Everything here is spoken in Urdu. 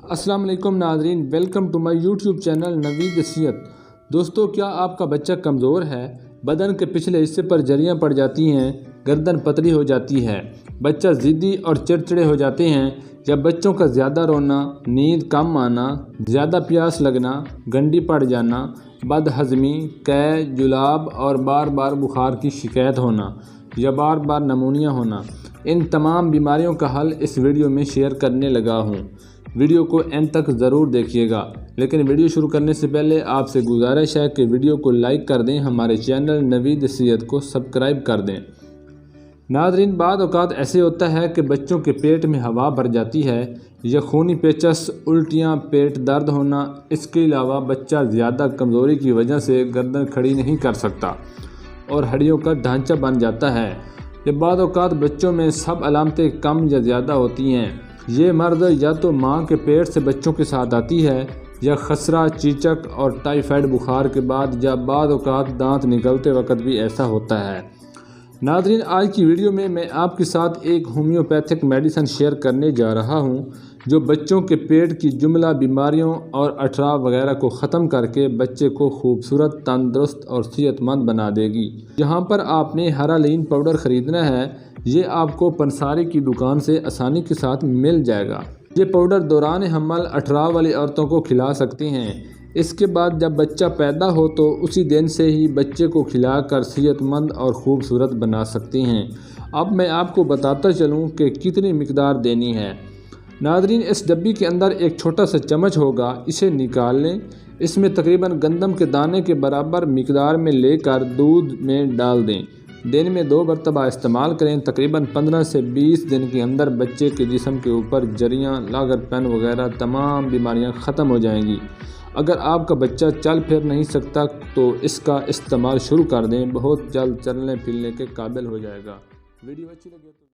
السلام علیکم ناظرین، welcome to my YouTube channel Naveed صحت۔ دوستو، کیا آپ کا بچہ کمزور ہے؟ بدن کے پچھلے حصے پر جریاں پڑ جاتی ہیں، گردن پتلی ہو جاتی ہے، بچہ ضدی اور چڑچڑے ہو جاتے ہیں، یا بچوں کا زیادہ رونا، نیند کم آنا، زیادہ پیاس لگنا، گنڈی پڑ جانا، بد ہضمی، قے، جلاب اور بار بار بخار کی شکایت ہونا یا بار بار نمونیا ہونا، ان تمام بیماریوں کا حل اس ویڈیو میں شیئر کرنے لگا ہوں۔ ویڈیو کو اینڈ تک ضرور دیکھیے گا، لیکن ویڈیو شروع کرنے سے پہلے آپ سے گزارش ہے کہ ویڈیو کو لائک کر دیں، ہمارے چینل نوید صحت کو سبسکرائب کر دیں۔ ناظرین، بعض اوقات ایسے ہوتا ہے کہ بچوں کے پیٹ میں ہوا بھر جاتی ہے یا خونی پیچس، الٹیاں، پیٹ درد ہونا۔ اس کے علاوہ بچہ زیادہ کمزوری کی وجہ سے گردن کھڑی نہیں کر سکتا اور ہڈیوں کا ڈھانچہ بن جاتا ہے۔ یہ بعض اوقات بچوں میں سب علامتیں کم یا زیادہ ہوتی ہیں۔ یہ مرض یا تو ماں کے پیٹ سے بچوں کے ساتھ آتی ہے، یا خسرہ، چیچک اور ٹائیفائڈ بخار کے بعد، یا بعض اوقات دانت نکلتے وقت بھی ایسا ہوتا ہے۔ ناظرین، آج کی ویڈیو میں آپ کے ساتھ ایک ہومیوپیتھک میڈیسن شیئر کرنے جا رہا ہوں جو بچوں کے پیٹ کی جملہ بیماریوں اور اٹھراف وغیرہ کو ختم کر کے بچے کو خوبصورت، تندرست اور صحت مند بنا دے گی۔ یہاں پر آپ نے ہرالین پاؤڈر خریدنا ہے۔ یہ آپ کو پنساری کی دکان سے آسانی کے ساتھ مل جائے گا۔ یہ پاؤڈر دوران حمل اٹھراف والی عورتوں کو کھلا سکتے ہیں۔ اس کے بعد جب بچہ پیدا ہو تو اسی دن سے ہی بچے کو کھلا کر صحت مند اور خوبصورت بنا سکتے ہیں۔ اب میں آپ کو بتاتا چلوں کہ کتنی مقدار دینی ہے۔ ناظرین، اس ڈبی کے اندر ایک چھوٹا سا چمچ ہوگا، اسے نکال لیں۔ اس میں تقریباً گندم کے دانے کے برابر مقدار میں لے کر دودھ میں ڈال دیں۔ دن میں 2 مرتبہ استعمال کریں۔ تقریباً 15 سے 20 دن کے اندر بچے کے جسم کے اوپر جریاں، لاگت پن وغیرہ تمام بیماریاں ختم ہو جائیں گی۔ اگر آپ کا بچہ چل پھر نہیں سکتا تو اس کا استعمال شروع کر دیں، بہت جلد چلنے پھرنے کے قابل ہو جائے گا۔ ویڈیو اچھی لگے تو